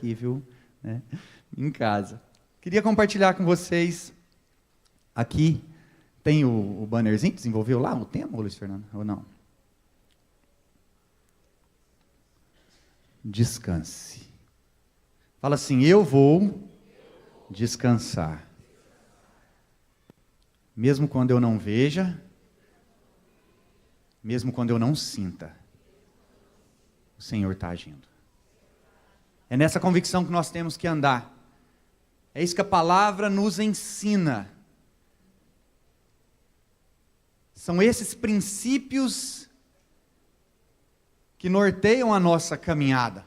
aqui, viu? Né? Em casa. Queria compartilhar com vocês, aqui, tem o bannerzinho, desenvolveu lá o tema, Luiz Fernando, ou não? Descanse. Fala assim, eu vou descansar. Mesmo quando eu não veja, mesmo quando eu não sinta, o Senhor está agindo. É nessa convicção que nós temos que andar. É isso que a palavra nos ensina. São esses princípios que norteiam a nossa caminhada.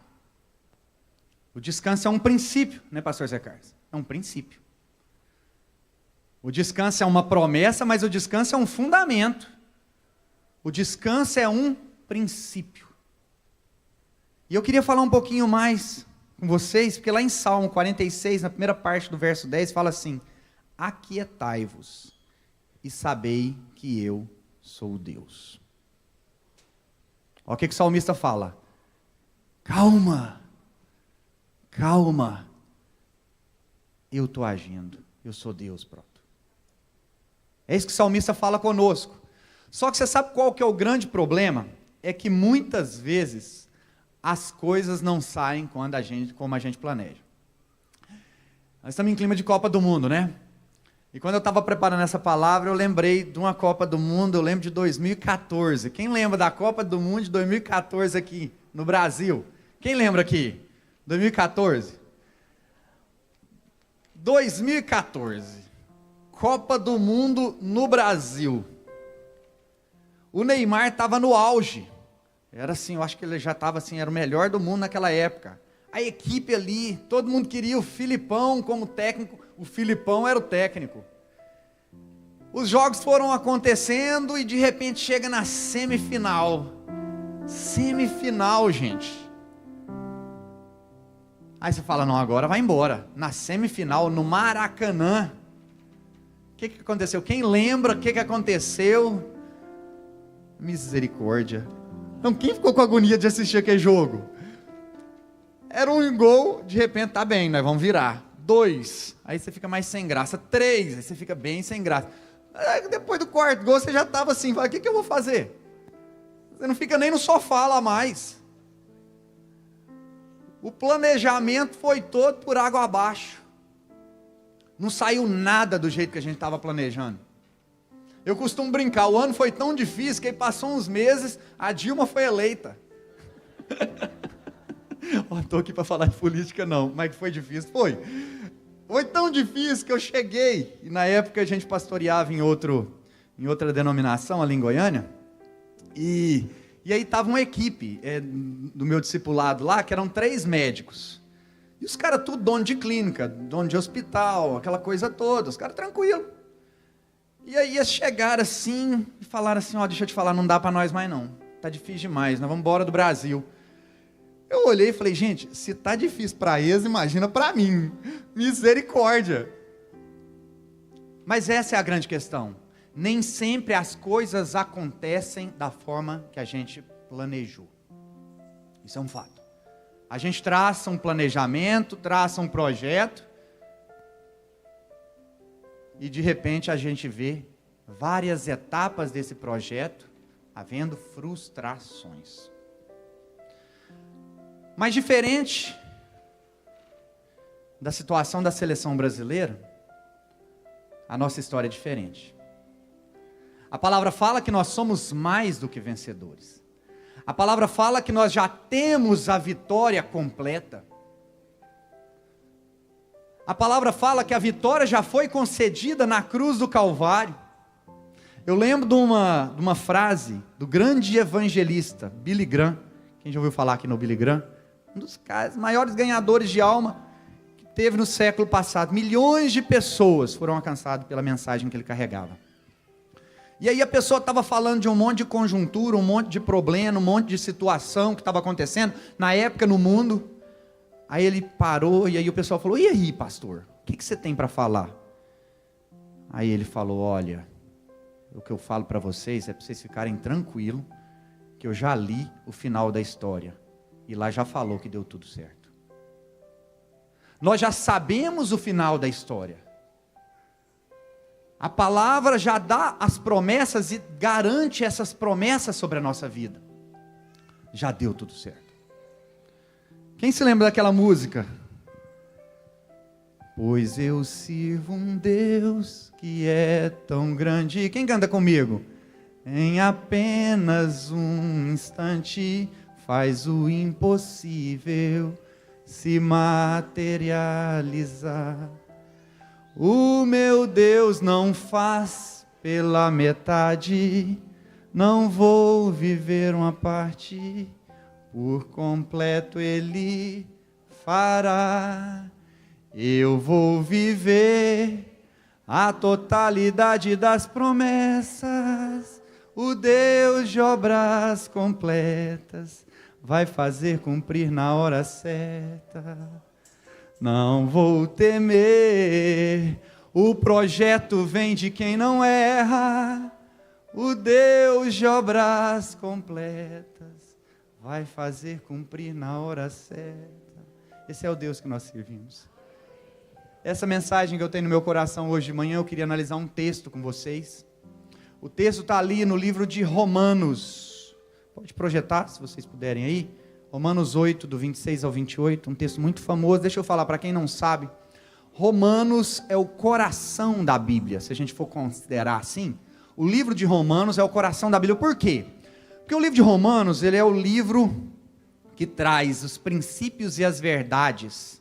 O descanso é um princípio, né, pastor Zé Carlos? É um princípio. O descanso é uma promessa, mas o descanso é um fundamento. O descanso é um princípio. E eu queria falar um pouquinho mais com vocês, porque lá em Salmo 46, na primeira parte do verso 10, fala assim: aquietai-vos e sabei que eu sou Deus. Olha o que o salmista fala. Calma, calma, eu estou agindo, eu sou Deus, pronto. É isso que o salmista fala conosco. Só que você sabe qual que é o grande problema? É que muitas vezes as coisas não saem como a gente planeja. Nós estamos em clima de Copa do Mundo, né? E quando eu estava preparando essa palavra, eu lembrei de uma Copa do Mundo, eu lembro de 2014. Quem lembra da Copa do Mundo de 2014 aqui no Brasil? Quem lembra aqui? 2014? 2014. Copa do Mundo no Brasil. O Neymar estava no auge. Era assim, eu acho que ele já estava assim, era o melhor do mundo naquela época. A equipe ali, todo mundo queria o Filipão como técnico. O Filipão era o técnico. Os jogos foram acontecendo e de repente chega na semifinal. Semifinal, gente. Aí você fala, não, agora vai embora. Na semifinal, no Maracanã. O que aconteceu? Quem lembra o que aconteceu? Misericórdia. Então quem ficou com agonia de assistir aquele jogo? Era um gol, de repente tá bem, nós vamos virar. 2, aí você fica mais sem graça. 3, aí você fica bem sem graça. Aí, depois do quarto gol você já estava assim, fala, o que eu vou fazer? Você não fica nem no sofá lá mais. O planejamento foi todo por água abaixo. Não saiu nada do jeito que a gente estava planejando. Eu costumo brincar, o ano foi tão difícil que aí passou uns meses, a Dilma foi eleita. Não estou aqui para falar de política não, mas que foi difícil, foi. Foi tão difícil que eu cheguei, e na época a gente pastoreava em outra denominação, ali em Goiânia, e aí estava uma equipe do meu discipulado lá, que eram 3 médicos. E os caras tudo dono de clínica, dono de hospital, aquela coisa toda, os caras tranquilos. E aí eles chegaram assim, e falaram assim, ó, deixa eu te falar, não dá para nós mais não, tá difícil demais, nós vamos embora do Brasil. Eu olhei e falei, gente, se tá difícil para eles, imagina para mim, misericórdia. Mas essa é a grande questão, nem sempre as coisas acontecem da forma que a gente planejou, isso é um fato. A gente traça um planejamento, traça um projeto, e de repente a gente vê várias etapas desse projeto havendo frustrações. Mas diferente da situação da seleção brasileira, a nossa história é diferente. A palavra fala que nós somos mais do que vencedores. A palavra fala que nós já temos a vitória completa. A palavra fala que a vitória já foi concedida na cruz do Calvário. Eu lembro de uma frase do grande evangelista, Billy Graham. Quem já ouviu falar aqui no Billy Graham? Um dos maiores ganhadores de alma que teve no século passado. Milhões de pessoas foram alcançadas pela mensagem que ele carregava. E aí a pessoa estava falando de um monte de conjuntura, um monte de problema, um monte de situação que estava acontecendo na época no mundo. Aí ele parou e aí o pessoal falou, e aí pastor, o que você tem para falar? Aí ele falou, olha, o que eu falo para vocês é para vocês ficarem tranquilos, que eu já li o final da história, e lá já falou que deu tudo certo. Nós já sabemos o final da história. A palavra já dá as promessas e garante essas promessas sobre a nossa vida. Já deu tudo certo. Quem se lembra daquela música? Pois eu sirvo um Deus que é tão grande. Quem canta comigo? Em apenas um instante faz o impossível se materializar. O meu Deus não faz pela metade, não vou viver uma parte, por completo Ele fará. Eu vou viver a totalidade das promessas, o Deus de obras completas vai fazer cumprir na hora certa. Não vou temer, o projeto vem de quem não erra, o Deus de obras completas vai fazer cumprir na hora certa. Esse é o Deus que nós servimos. Essa mensagem que eu tenho no meu coração hoje de manhã, eu queria analisar um texto com vocês. O texto está ali no livro de Romanos. Pode projetar, se vocês puderem aí. Romanos 8, do 26 ao 28, um texto muito famoso. Deixa eu falar para quem não sabe. Romanos é o coração da Bíblia, se a gente for considerar assim. O livro de Romanos é o coração da Bíblia. Por quê? Porque o livro de Romanos, ele é o livro que traz os princípios e as verdades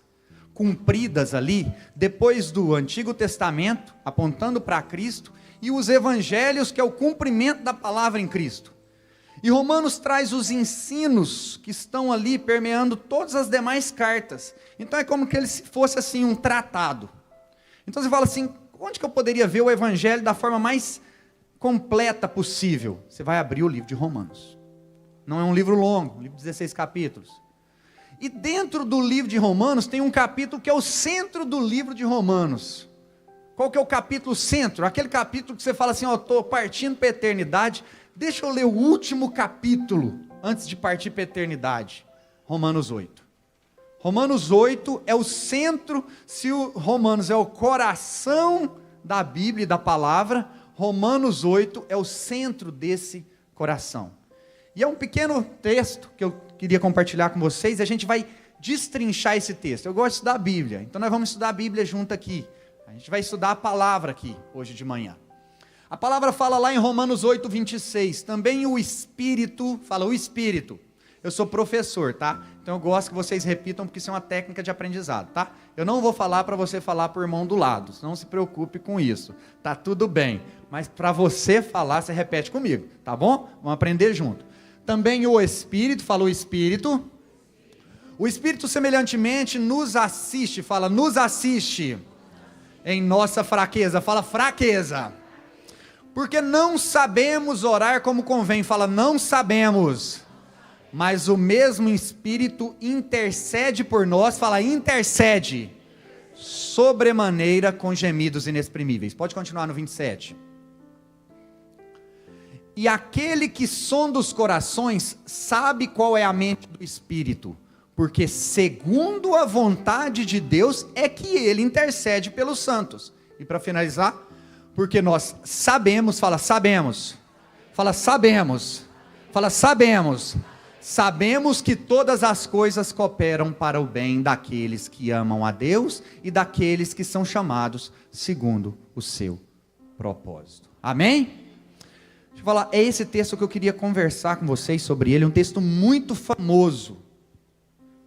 cumpridas ali, depois do Antigo Testamento, apontando para Cristo, e os evangelhos, que é o cumprimento da palavra em Cristo. E Romanos traz os ensinos que estão ali permeando todas as demais cartas. Então é como que ele fosse assim um tratado. Então você fala assim, onde que eu poderia ver o evangelho da forma mais completa possível? Você vai abrir o livro de Romanos. Não é um livro longo, um livro de 16 capítulos. E dentro do livro de Romanos tem um capítulo que é o centro do livro de Romanos. Qual que é o capítulo centro? Aquele capítulo que você fala assim, estou partindo para a eternidade, deixa eu ler o último capítulo antes de partir para a eternidade. Romanos 8. Romanos 8 é o centro, se o Romanos é o coração da Bíblia e da palavra, Romanos 8 é o centro desse coração. E é um pequeno texto que eu queria compartilhar com vocês, e a gente vai destrinchar esse texto. Eu gosto de estudar a Bíblia, então nós vamos estudar a Bíblia junto aqui. A gente vai estudar a palavra aqui, hoje de manhã. A palavra fala lá em Romanos 8, 26, também o Espírito, fala o Espírito. Eu sou professor, tá? Então eu gosto que vocês repitam, porque isso é uma técnica de aprendizado, tá? Eu não vou falar para você falar para o irmão do lado, não se preocupe com isso, tá tudo bem. Mas para você falar, você repete comigo, tá bom? Vamos aprender junto. Também o Espírito, fala o Espírito. O Espírito semelhantemente nos assiste, fala nos assiste em nossa fraqueza, fala fraqueza. Porque não sabemos orar como convém, fala não sabemos. Mas o mesmo Espírito intercede por nós, fala intercede, sobremaneira com gemidos inexprimíveis. Pode continuar no 27. E aquele que sonda os corações sabe qual é a mente do Espírito, porque segundo a vontade de Deus é que ele intercede pelos santos. E para finalizar, porque nós sabemos, fala sabemos, fala sabemos, fala sabemos, sabemos que todas as coisas cooperam para o bem daqueles que amam a Deus e daqueles que são chamados segundo o seu propósito. Amém? Deixa eu falar, é esse texto que eu queria conversar com vocês sobre ele, um texto muito famoso,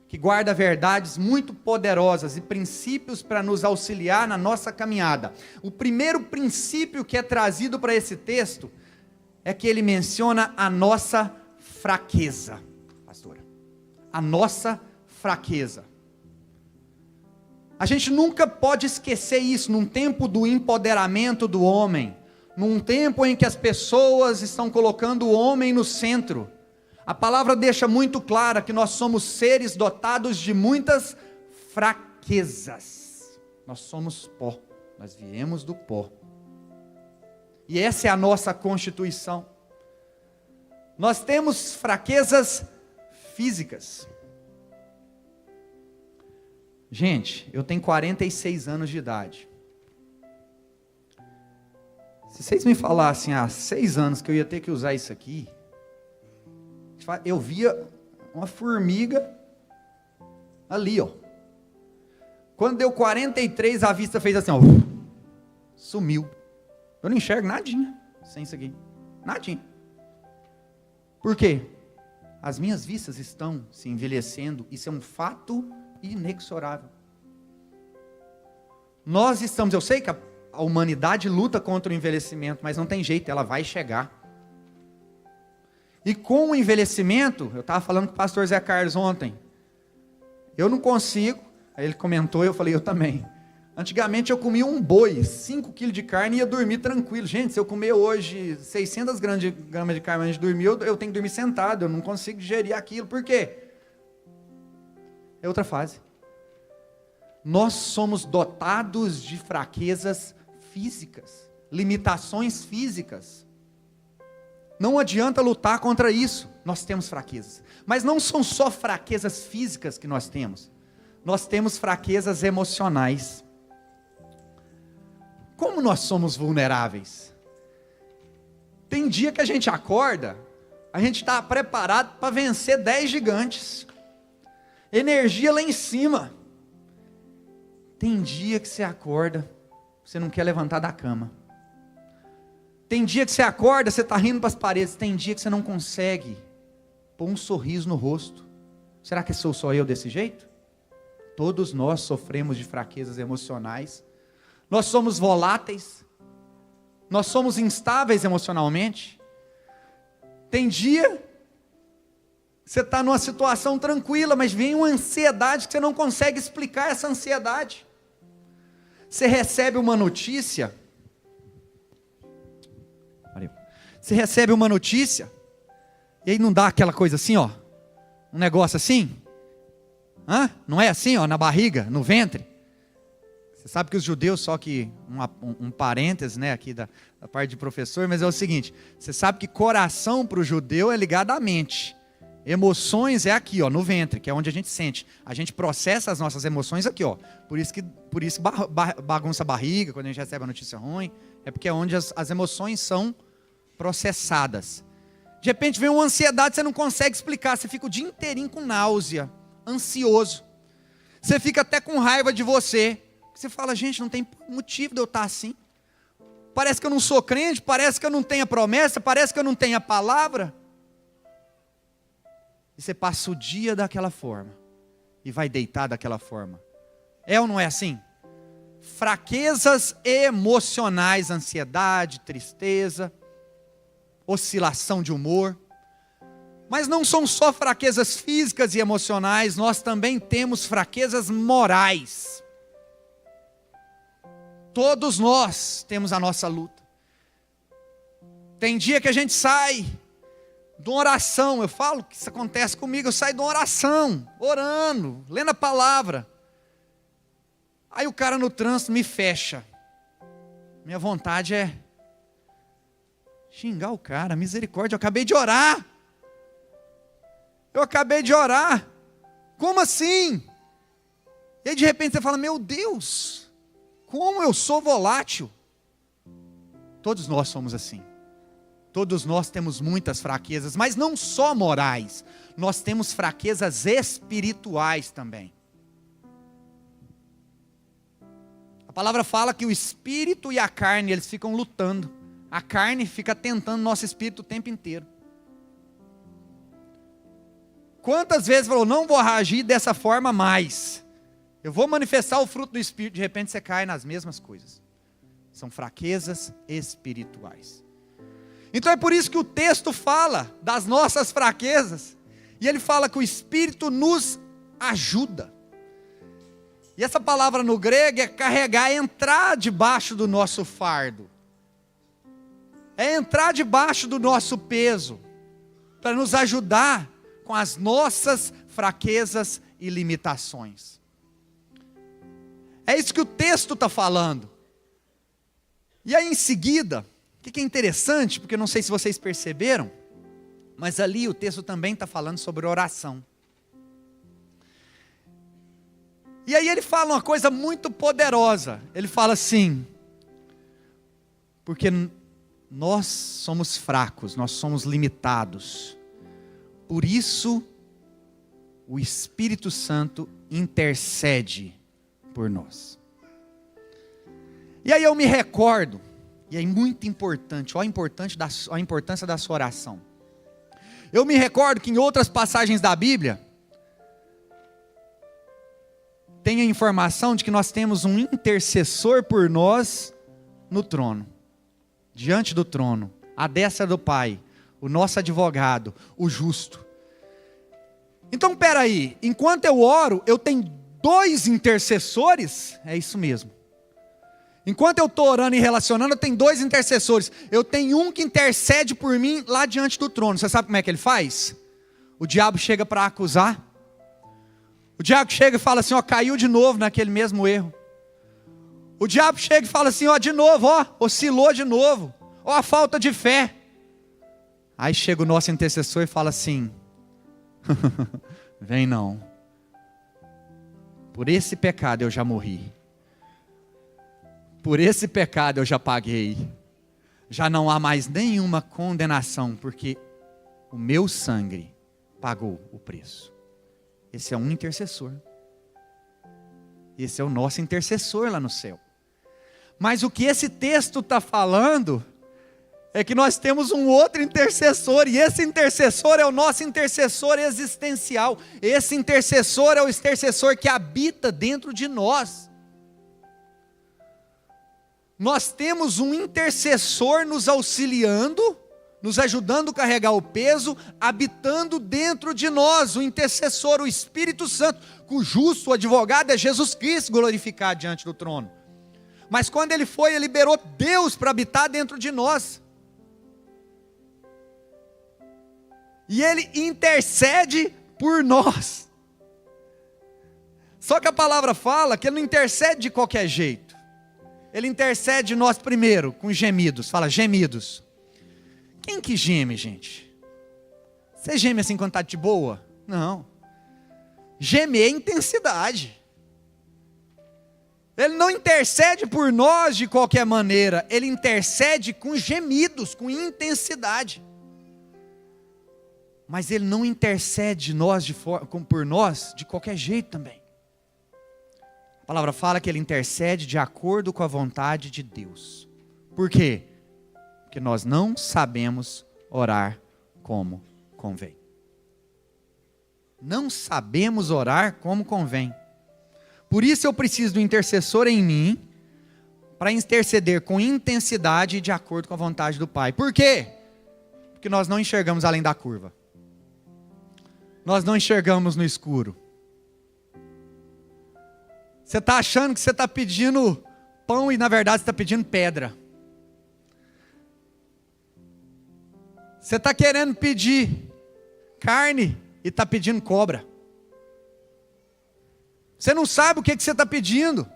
que guarda verdades muito poderosas e princípios para nos auxiliar na nossa caminhada. O primeiro princípio que é trazido para esse texto é que ele menciona a nossa fraqueza, pastora. A nossa fraqueza. A gente nunca pode esquecer isso, num tempo do empoderamento do homem, num tempo em que as pessoas estão colocando o homem no centro. A palavra deixa muito clara que nós somos seres dotados de muitas fraquezas. Nós somos pó, nós viemos do pó. E essa é a nossa constituição. Nós temos fraquezas físicas. Gente, eu tenho 46 anos de idade. Se vocês me falassem há 6 anos que eu ia ter que usar isso aqui, eu via uma formiga ali, ó. Quando deu 43, a vista fez assim, ó, sumiu. Eu não enxergo nadinha sem isso aqui. Nadinha. Por quê? As minhas vistas estão se envelhecendo. Isso é um fato inexorável. Nós estamos, eu sei que a humanidade luta contra o envelhecimento, mas não tem jeito, ela vai chegar. E com o envelhecimento, eu estava falando com o pastor Zé Carlos ontem, eu não consigo, aí ele comentou, eu falei, eu também. Antigamente eu comia um boi, 5 quilos de carne e ia dormir tranquilo. Gente, se eu comer hoje 600 gramas de carne antes de dormir, eu tenho que dormir sentado, eu não consigo digerir aquilo. Por quê? É outra fase. Nós somos dotados de fraquezas físicas, limitações físicas. Não adianta lutar contra isso, nós temos fraquezas. Mas não são só fraquezas físicas que nós temos fraquezas emocionais. Como nós somos vulneráveis? Tem dia que a gente acorda, a gente está preparado para vencer 10 gigantes. Energia lá em cima. Tem dia que você acorda, você não quer levantar da cama. Tem dia que você acorda, você está rindo para as paredes. Tem dia que você não consegue pôr um sorriso no rosto. Será que sou só eu desse jeito? Todos nós sofremos de fraquezas emocionais. Nós somos voláteis. Nós somos instáveis emocionalmente. Tem dia que você está numa situação tranquila, mas vem uma ansiedade que você não consegue explicar essa ansiedade. Você recebe uma notícia. Você recebe uma notícia, e aí não dá aquela coisa assim, ó, um negócio assim, não é assim, ó, na barriga, no ventre. Você sabe que os judeus, só que um parênteses, né, aqui da parte de professor, mas é o seguinte, você sabe que coração para o judeu é ligado à mente, emoções é aqui, ó, no ventre, que é onde a gente sente, a gente processa as nossas emoções aqui, ó, por isso bagunça a barriga, quando a gente recebe a notícia ruim, é porque é onde as emoções são processadas. De repente vem uma ansiedade, você não consegue explicar, você fica o dia inteirinho com náusea, ansioso, você fica até com raiva de você, você fala, gente, não tem motivo de eu estar assim, parece que eu não sou crente, parece que eu não tenho a promessa, parece que eu não tenho a palavra, e você passa o dia daquela forma, e vai deitar daquela forma, é ou não é assim? Fraquezas emocionais, ansiedade, tristeza, oscilação de humor, mas não são só fraquezas físicas e emocionais, nós também temos fraquezas morais. Todos nós temos a nossa luta. Tem dia que a gente sai de uma oração, eu falo que isso acontece comigo, eu saio de uma oração, orando, lendo a palavra, aí o cara no trânsito me fecha, minha vontade é xingar o cara, misericórdia, eu acabei de orar. Como assim? E aí de repente você fala, meu Deus, como eu sou volátil. Todos nós somos assim. Todos nós temos muitas fraquezas, mas não só morais. Nós temos fraquezas espirituais também. A palavra fala que o espírito e a carne, eles ficam lutando. A carne fica tentando nosso espírito o tempo inteiro. Quantas vezes falou, não vou agir dessa forma mais. Eu vou manifestar o fruto do espírito, de repente você cai nas mesmas coisas. São fraquezas espirituais. Então é por isso que o texto fala das nossas fraquezas. E ele fala que o espírito nos ajuda. E essa palavra no grego é carregar, é entrar debaixo do nosso fardo. É entrar debaixo do nosso peso, para nos ajudar com as nossas fraquezas e limitações. É isso que o texto está falando. E aí em seguida, o que é interessante, porque eu não sei se vocês perceberam, mas ali o texto também está falando sobre oração. E aí ele fala uma coisa muito poderosa. Ele fala assim: porque nós somos fracos, nós somos limitados. Por isso, o Espírito Santo intercede por nós. E aí eu me recordo, e é muito importante, olha a importância da sua oração. Eu me recordo que em outras passagens da Bíblia, tem a informação de que nós temos um intercessor por nós no trono, diante do trono, à destra do Pai, o nosso advogado, o justo. Então peraí, enquanto eu oro, eu tenho 2 intercessores? É isso mesmo. Enquanto eu estou orando e relacionando, eu tenho 2 intercessores. Eu tenho um que intercede por mim lá diante do trono. Você sabe como é que ele faz? O diabo chega para acusar. O diabo chega e fala assim, ó, caiu de novo naquele mesmo erro. O diabo chega e fala assim, ó, de novo, ó, oscilou de novo. Ó, a falta de fé. Aí chega o nosso intercessor e fala assim, vem não. Por esse pecado eu já morri. Por esse pecado eu já paguei. Já não há mais nenhuma condenação, porque o meu sangue pagou o preço. Esse é um intercessor. Esse é o nosso intercessor lá no céu. Mas o que esse texto está falando é que nós temos um outro intercessor, e esse intercessor é o nosso intercessor existencial. Esse intercessor é o intercessor que habita dentro de nós. Nós temos um intercessor nos auxiliando, nos ajudando a carregar o peso, habitando dentro de nós, o intercessor, o Espírito Santo, cujo justo advogado é Jesus Cristo glorificado diante do trono. Mas quando ele foi, ele liberou Deus para habitar dentro de nós. E ele intercede por nós. Só que a palavra fala que ele não intercede de qualquer jeito. Ele intercede de nós primeiro, com gemidos. Fala, gemidos. Quem que geme, gente? Você geme assim quando está de boa? Não. Gemer é intensidade. Ele não intercede por nós de qualquer maneira. Ele intercede com gemidos, com intensidade. Mas ele não intercede por nós de qualquer jeito também. A palavra fala que ele intercede de acordo com a vontade de Deus. Por quê? Porque nós não sabemos orar como convém. Não sabemos orar como convém. Por isso eu preciso do intercessor em mim, para interceder com intensidade e de acordo com a vontade do Pai. Por quê? Porque nós não enxergamos além da curva. Nós não enxergamos no escuro. Você está achando que você está pedindo pão e na verdade você está pedindo pedra. Você está querendo pedir carne e está pedindo cobra. Você não sabe o que você está pedindo.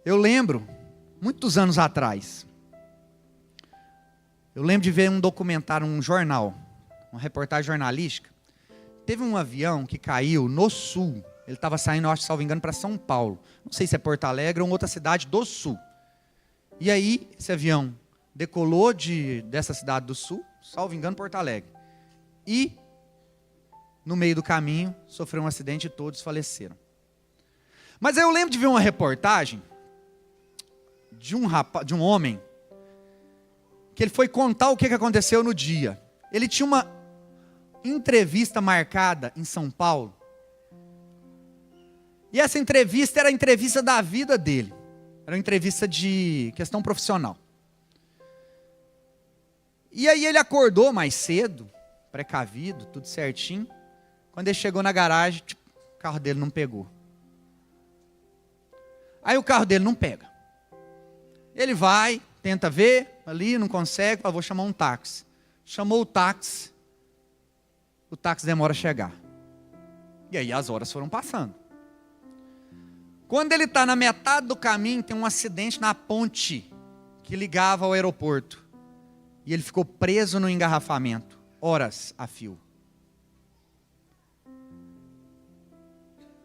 Eu lembro, muitos anos atrás, eu lembro de ver um documentário, um jornal, uma reportagem jornalística. Teve um avião que caiu no sul. Ele estava saindo, acho, salvo engano, para São Paulo. Não sei se é Porto Alegre ou outra cidade do sul. E aí, esse avião decolou dessa cidade do sul, salvo engano, Porto Alegre. E, no meio do caminho, sofreu um acidente e todos faleceram. Mas aí eu lembro de ver uma reportagem de um homem, que ele foi contar o que aconteceu no dia. Ele tinha uma entrevista marcada em São Paulo. E essa entrevista era a entrevista da vida dele. Era uma entrevista de questão profissional. E aí ele acordou mais cedo, precavido, tudo certinho. Quando ele chegou na garagem, o carro dele não pegou. Aí o carro dele não pega. Ele vai, tenta ver, ali não consegue, fala, vou chamar um táxi. Chamou o táxi demora a chegar. E aí as horas foram passando. Quando ele está na metade do caminho, tem um acidente na ponte que ligava ao aeroporto. E ele ficou preso no engarrafamento, horas a fio.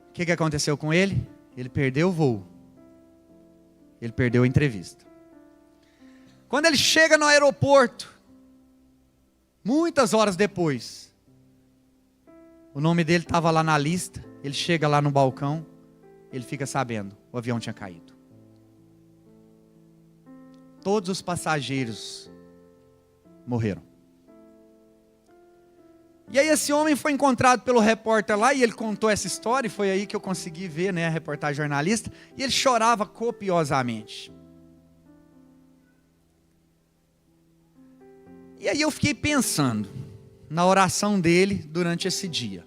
O que aconteceu com ele? Ele perdeu o voo. Ele perdeu a entrevista. Quando ele chega no aeroporto, muitas horas depois, o nome dele estava lá na lista, ele chega lá no balcão, ele fica sabendo, o avião tinha caído. Todos os passageiros morreram. E aí esse homem foi encontrado pelo repórter lá, e ele contou essa história, e foi aí que eu consegui ver, né, a reportagem jornalista, e ele chorava copiosamente. E aí eu fiquei pensando na oração dele durante esse dia.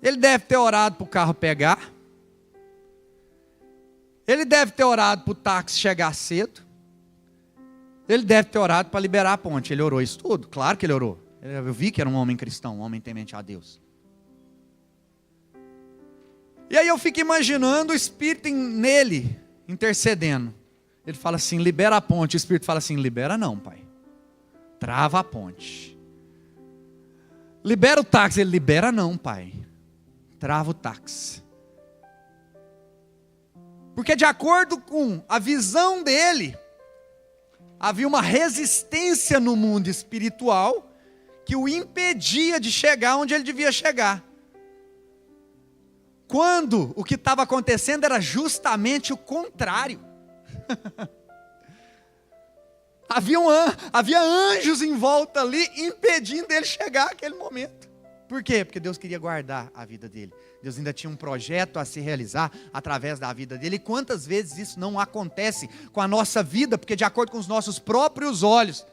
Ele deve ter orado para o carro pegar, ele deve ter orado para o táxi chegar cedo, ele deve ter orado para liberar a ponte. Ele orou isso tudo? Claro que ele orou. Eu vi que era um homem cristão, um homem temente a Deus. E aí eu fico imaginando o Espírito nele, intercedendo. Ele fala assim, libera a ponte. O Espírito fala assim, libera não, pai. Trava a ponte. Libera o táxi. Ele, libera não, pai. Trava o táxi. Porque de acordo com a visão dele, havia uma resistência no mundo espiritual que o impedia de chegar onde ele devia chegar. Quando o que estava acontecendo era justamente o contrário. Havia anjos em volta ali, impedindo ele chegar àquele momento. Por quê? Porque Deus queria guardar a vida dele. Deus ainda tinha um projeto a se realizar através da vida dele. E quantas vezes isso não acontece com a nossa vida? Porque de acordo com os nossos próprios olhos,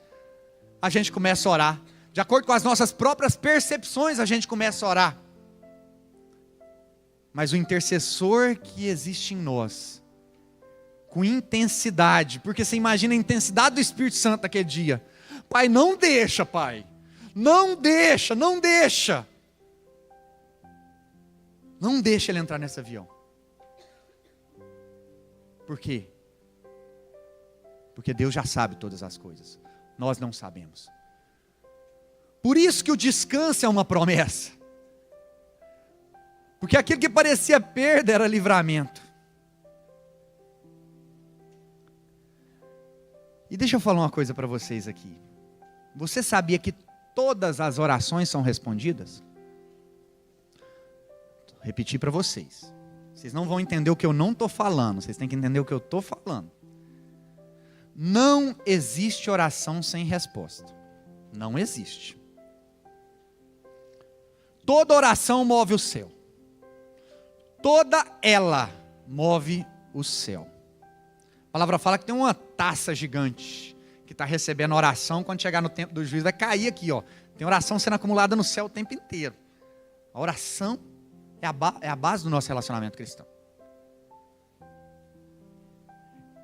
a gente começa a orar. De acordo com as nossas próprias percepções, a gente começa a orar. Mas o intercessor que existe em nós, com intensidade, porque você imagina a intensidade do Espírito Santo naquele dia. Pai, não deixa, pai. Não deixa, não deixa. Não deixa ele entrar nesse avião. Por quê? Porque Deus já sabe todas as coisas. Nós não sabemos. Por isso que o descanso é uma promessa. Porque aquilo que parecia perda era livramento. E deixa eu falar uma coisa para vocês aqui. Você sabia que todas as orações são respondidas? Vou repetir para vocês. Vocês não vão entender o que eu não estou falando. Vocês têm que entender o que eu estou falando. Não existe oração sem resposta. Não existe. Toda oração move o céu. Toda ela move o céu. A palavra fala que tem uma taça gigante que está recebendo oração. Quando chegar no tempo do juízo vai cair aqui, ó. Tem oração sendo acumulada no céu o tempo inteiro. A oração é a base do nosso relacionamento cristão.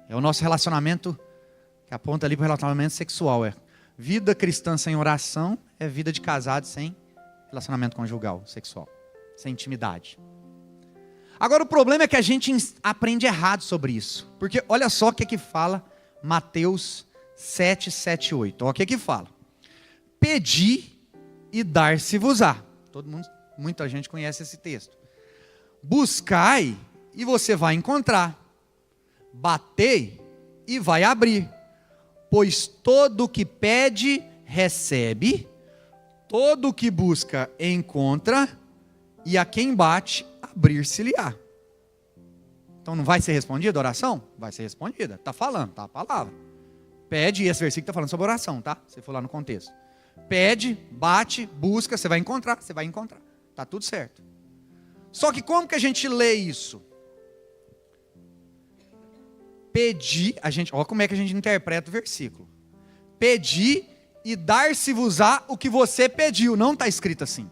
É o nosso relacionamento que aponta ali para o relacionamento sexual. É vida cristã sem oração é vida de casado sem relacionamento conjugal, sexual, sem intimidade. Agora o problema é que a gente aprende errado sobre isso. Porque olha só o que fala Mateus 7, 7, 8. Olha o que fala. Pedi e dar-se-vos-á. Muita gente conhece esse texto. Buscai e você vai encontrar. Batei e vai abrir. Pois todo o que pede, recebe. Todo o que busca, encontra. E a quem bate, abrir-se-lhe-á. Então não vai ser respondida a oração? Vai ser respondida. Está falando, tá a palavra. Pede, e esse versículo está falando sobre oração, tá? Se for lá no contexto. Pede, bate, busca, você vai encontrar. Você vai encontrar. Está tudo certo. Só que como que a gente lê isso? Pedir, olha como é que a gente interpreta o versículo. Pedir e dar-se-vos-á o que você pediu. Não está escrito assim.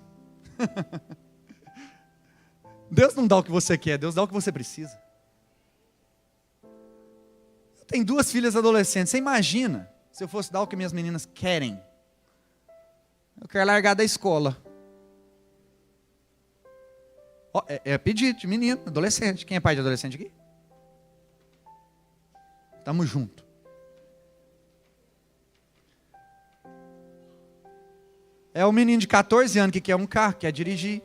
Deus não dá o que você quer, Deus dá o que você precisa. Eu tenho 2 filhas adolescentes. Você imagina se eu fosse dar o que minhas meninas querem? Eu quero largar da escola. É pedido de menino, adolescente. Quem é pai de adolescente aqui? Tamo junto. É o menino de 14 anos que quer um carro, quer dirigir.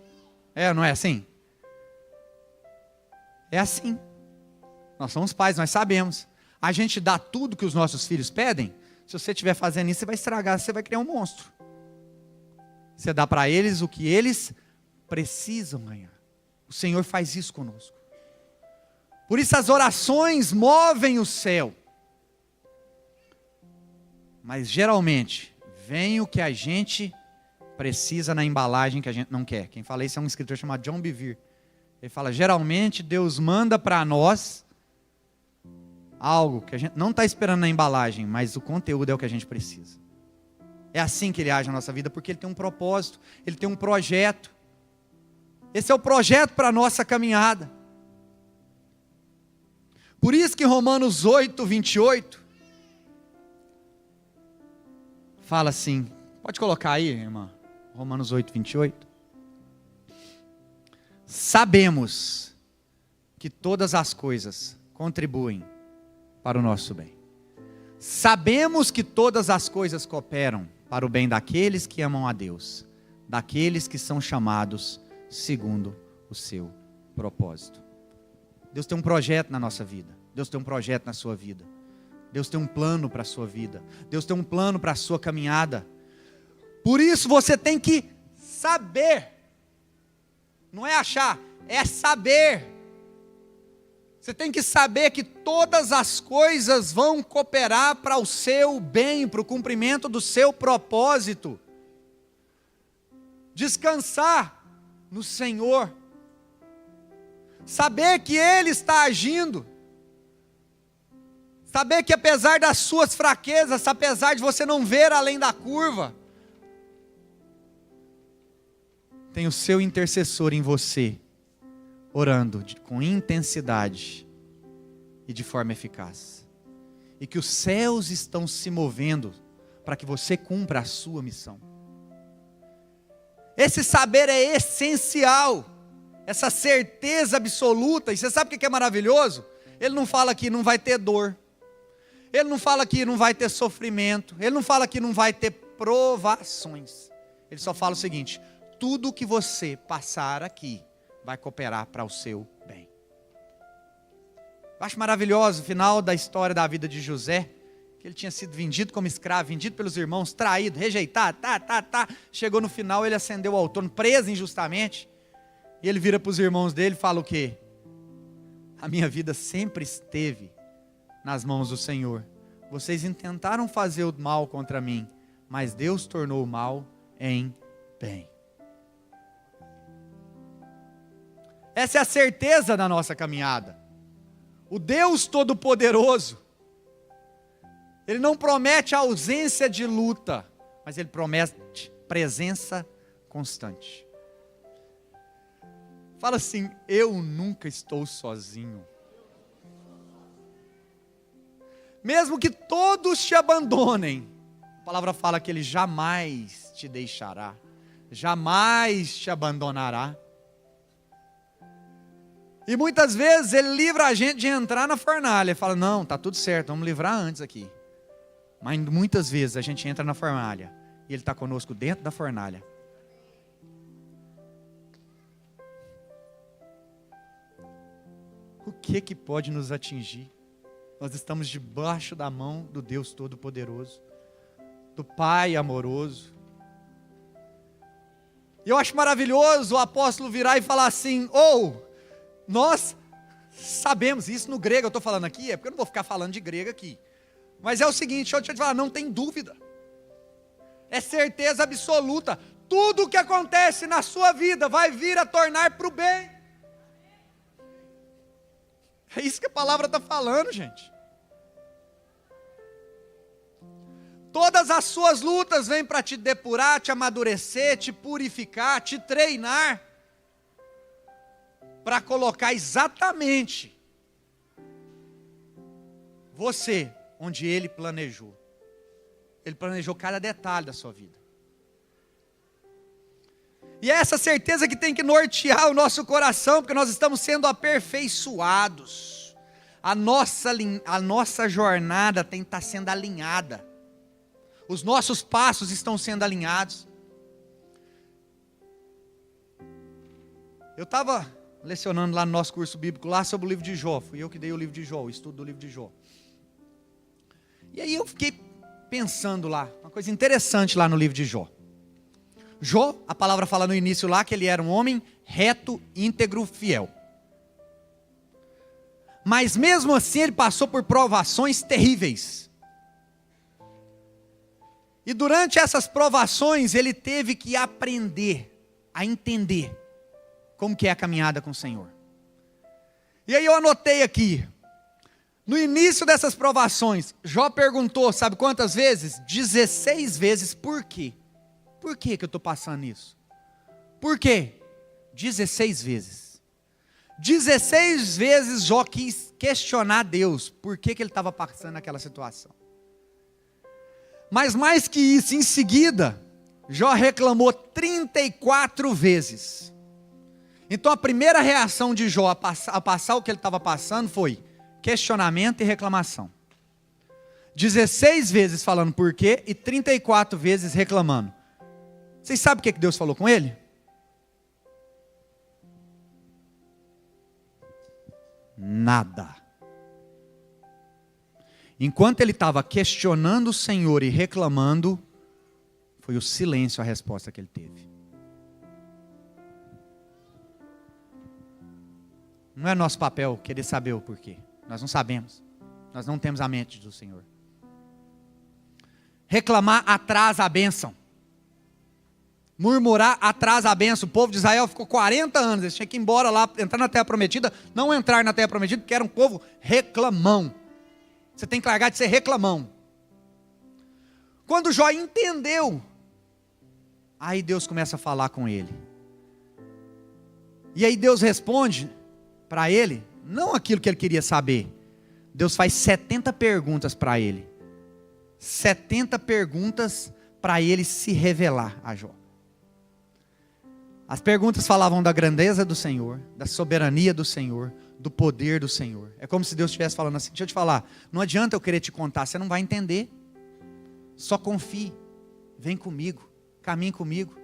Não é assim? É assim. Nós somos pais, nós sabemos. A gente dá tudo que os nossos filhos pedem. Se você estiver fazendo isso, você vai estragar, você vai criar um monstro. Você dá para eles o que eles precisam ganhar. O Senhor faz isso conosco. Por isso as orações movem o céu. Mas geralmente, vem o que a gente precisa na embalagem que a gente não quer. Quem fala isso é um escritor chamado John Bevere. Ele fala, geralmente Deus manda para nós algo que a gente não está esperando na embalagem, mas o conteúdo é o que a gente precisa. É assim que Ele age na nossa vida, porque Ele tem um propósito, Ele tem um projeto. Esse é o projeto para a nossa caminhada. Por isso que Romanos 8, 28, fala assim, pode colocar aí, irmã, Romanos 8, 28. Sabemos que todas as coisas contribuem para o nosso bem. Sabemos que todas as coisas cooperam para o bem daqueles que amam a Deus, daqueles que são chamados segundo o seu propósito. Deus tem um projeto na nossa vida. Deus tem um projeto na sua vida. Deus tem um plano para a sua vida. Deus tem um plano para a sua caminhada. Por isso você tem que saber. Não é achar, é saber. Você tem que saber que todas as coisas vão cooperar para o seu bem, para o cumprimento do seu propósito. Descansar no Senhor. Saber que Ele está agindo. Saber que apesar das suas fraquezas, apesar de você não ver além da curva, tem o seu intercessor em você, orando com intensidade e de forma eficaz. E que os céus estão se movendo para que você cumpra a sua missão. Esse saber é essencial, essa certeza absoluta. E você sabe o que é maravilhoso? Ele não fala que não vai ter dor. Ele não fala que não vai ter sofrimento. Ele não fala que não vai ter provações. Ele só fala o seguinte: tudo o que você passar aqui vai cooperar para o seu bem. Eu acho maravilhoso o final da história da vida de José, que ele tinha sido vendido como escravo, vendido pelos irmãos, traído, rejeitado, chegou no final, ele ascendeu ao trono, preso injustamente, e ele vira para os irmãos dele e fala o quê? A minha vida sempre esteve nas mãos do Senhor. Vocês intentaram fazer o mal contra mim, mas Deus tornou o mal em bem. Essa é a certeza da nossa caminhada. O Deus Todo-Poderoso, Ele não promete ausência de luta, mas Ele promete presença constante. Fala assim: eu nunca estou sozinho. Mesmo que todos te abandonem, a palavra fala que Ele jamais te deixará, jamais te abandonará. E muitas vezes Ele livra a gente de entrar na fornalha. Ele fala, não, está tudo certo, vamos livrar antes aqui. Mas muitas vezes a gente entra na fornalha e Ele está conosco dentro da fornalha. O que pode nos atingir? Nós estamos debaixo da mão do Deus Todo-Poderoso, do Pai amoroso. E eu acho maravilhoso o apóstolo virar e falar assim: nós sabemos, isso no grego eu estou falando aqui, é porque eu não vou ficar falando de grego aqui. Mas é o seguinte, deixa eu te falar, não tem dúvida. É certeza absoluta. Tudo o que acontece na sua vida vai vir a tornar para o bem. É isso que a palavra está falando, gente. Todas as suas lutas vêm para te depurar, te amadurecer, te purificar, te treinar, para colocar exatamente você onde Ele planejou. Ele planejou cada detalhe da sua vida. E é essa certeza que tem que nortear o nosso coração, porque nós estamos sendo aperfeiçoados. A nossa jornada tem que estar sendo alinhada. Os nossos passos estão sendo alinhados. Eu estava lecionando lá no nosso curso bíblico, lá sobre o livro de Jó. Fui eu que dei o livro de Jó, o estudo do livro de Jó. E aí eu fiquei pensando lá, uma coisa interessante lá no livro de Jó. Jó, a palavra fala no início lá que ele era um homem reto, íntegro, fiel. Mas mesmo assim ele passou por provações terríveis. E durante essas provações ele teve que aprender a entender como que é a caminhada com o Senhor. E aí eu anotei aqui, no início dessas provações, Jó perguntou, sabe quantas vezes? 16 vezes, por quê? Por que eu estou passando isso? Por quê? 16 vezes. 16 vezes Jó quis questionar Deus, por que ele estava passando aquela situação. Mas mais que isso, em seguida, Jó reclamou 34 vezes. Então a primeira reação de Jó a passar o que ele estava passando foi questionamento e reclamação. 16 vezes falando por quê e 34 vezes reclamando. Vocês sabem o que Deus falou com ele? Nada. Enquanto ele estava questionando o Senhor e reclamando, foi o silêncio a resposta que ele teve. Não é nosso papel querer saber o porquê. Nós não sabemos. Nós não temos a mente do Senhor. Reclamar atrasa a bênção. Murmurar atrasa a bênção. O povo de Israel ficou 40 anos. Eles tinham que ir embora lá, entrar na terra prometida. Não entrar na terra prometida porque era um povo reclamão. Você tem que largar de ser reclamão. Quando Jó entendeu, aí Deus começa a falar com ele. E aí Deus responde para ele, não aquilo que ele queria saber. Deus faz 70 perguntas para ele. 70 perguntas para ele se revelar a Jó. As perguntas falavam da grandeza do Senhor, da soberania do Senhor, do poder do Senhor. É como se Deus estivesse falando assim, deixa eu te falar, não adianta eu querer te contar, você não vai entender. Só confie, vem comigo, caminhe comigo.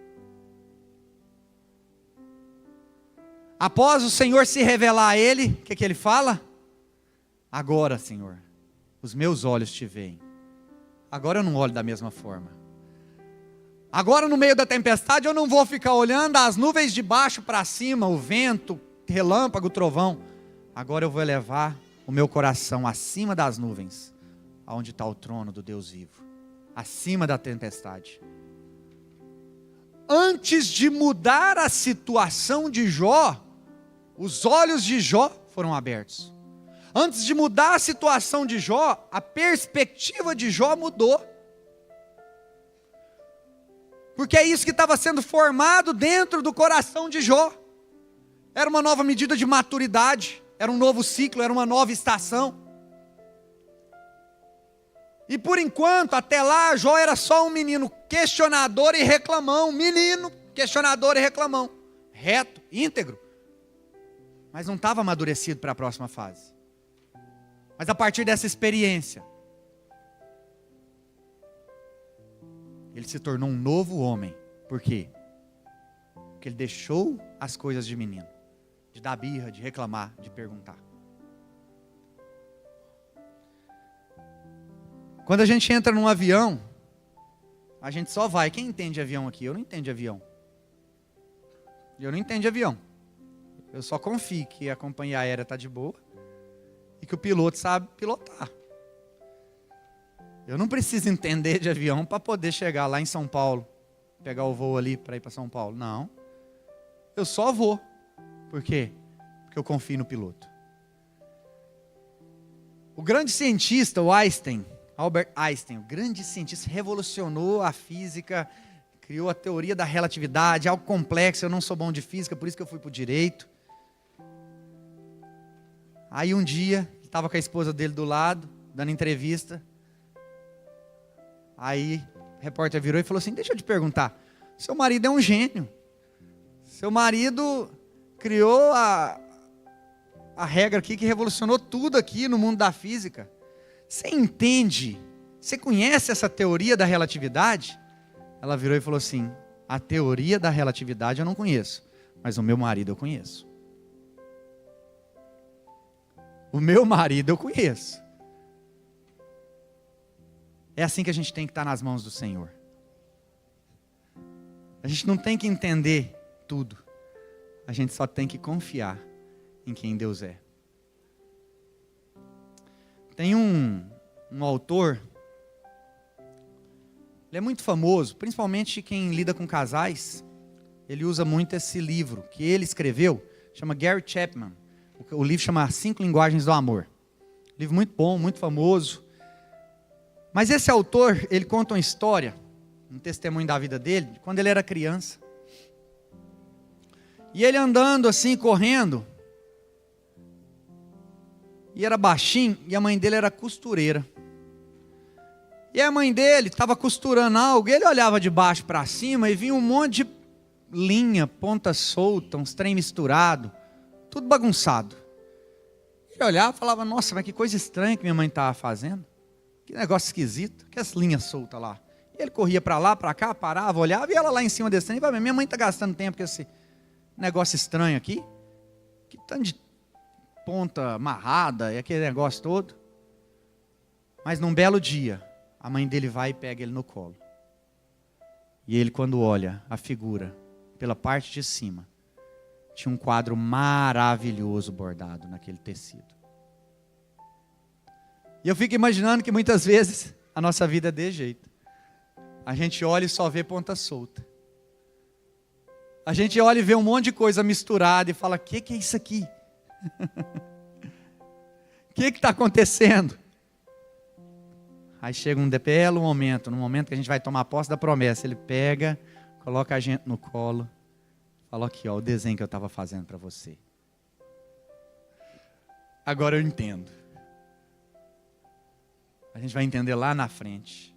Após o Senhor se revelar a ele, o que ele fala? Agora, Senhor, os meus olhos te veem. Agora eu não olho da mesma forma. Agora no meio da tempestade eu não vou ficar olhando as nuvens de baixo para cima, o vento, relâmpago, trovão. Agora eu vou elevar o meu coração acima das nuvens, aonde está o trono do Deus vivo, acima da tempestade. Antes de mudar a situação de Jó, os olhos de Jó foram abertos. Antes de mudar a situação de Jó, a perspectiva de Jó mudou. Porque é isso que estava sendo formado dentro do coração de Jó. Era uma nova medida de maturidade, era um novo ciclo, era uma nova estação. E por enquanto, até lá, Jó era só um menino questionador e reclamão. Menino, questionador e reclamão. Reto, íntegro. Mas não estava amadurecido para a próxima fase. Mas a partir dessa experiência, ele se tornou um novo homem. Por quê? Porque ele deixou as coisas de menino. De dar birra, de reclamar, de perguntar. Quando a gente entra num avião, a gente só vai. Quem entende de avião aqui? Eu não entendo de avião. Eu não entendo de avião. Eu só confio que a companhia aérea está de boa e que o piloto sabe pilotar. Eu não preciso entender de avião para poder chegar lá em São Paulo, pegar o voo ali para ir para São Paulo. Não. Eu só vou. Por quê? Porque eu confio no piloto. O grande cientista, o Albert Einstein, o grande cientista, revolucionou a física, criou a teoria da relatividade, algo complexo. Eu não sou bom de física, por isso que eu fui para o direito. Aí um dia, ele estava com a esposa dele do lado, dando entrevista. Aí o repórter virou e falou assim, deixa eu te perguntar, seu marido é um gênio. Seu marido criou a regra aqui que revolucionou tudo aqui no mundo da física. Você entende? Você conhece essa teoria da relatividade? Ela virou e falou assim, a teoria da relatividade eu não conheço, mas o meu marido eu conheço. O meu marido eu conheço. É assim que a gente tem que estar nas mãos do Senhor. A gente não tem que entender tudo. A gente só tem que confiar em quem Deus é. Tem um autor, ele é muito famoso, principalmente quem lida com casais. Ele usa muito esse livro que ele escreveu, chama Gary Chapman. O livro chama 5 Linguagens do Amor. Livro muito bom, muito famoso. Mas esse autor, ele conta uma história, um testemunho da vida dele, de quando ele era criança. E ele andando assim, correndo, e era baixinho, e a mãe dele era costureira. E a mãe dele estava costurando algo, e ele olhava de baixo para cima e vinha um monte de linha, ponta solta, uns trem misturado, tudo bagunçado. Ele olhava e falava, nossa, mas que coisa estranha que minha mãe estava fazendo. Que negócio esquisito, que as linhas soltas lá. E ele corria para lá, para cá, parava, olhava, e ela lá em cima descendo, e falava, minha mãe está gastando tempo com esse negócio estranho aqui. Que tanto de ponta amarrada e aquele negócio todo. Mas num belo dia, a mãe dele vai e pega ele no colo. E ele, quando olha a figura pela parte de cima, tinha um quadro maravilhoso bordado naquele tecido. E eu fico imaginando que muitas vezes a nossa vida é desse jeito. A gente olha e só vê ponta solta. A gente olha e vê um monte de coisa misturada e fala, o que é isso aqui? O que está acontecendo? Aí chega um belo momento, no momento que a gente vai tomar posse da promessa, ele pega, coloca a gente no colo, fala aqui, ó, o desenho que eu estava fazendo para você. Agora eu entendo. A gente vai entender lá na frente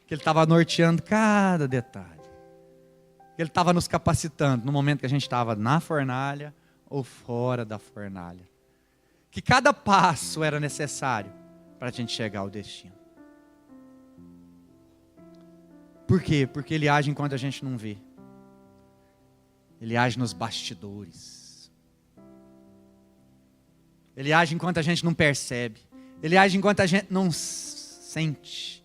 que ele estava norteando cada detalhe. Ele estava nos capacitando no momento que a gente estava na fornalha ou fora da fornalha. Que cada passo era necessário para a gente chegar ao destino. Por quê? Porque ele age enquanto a gente não vê. Ele age nos bastidores. Ele age enquanto a gente não percebe. Ele age enquanto a gente não sente.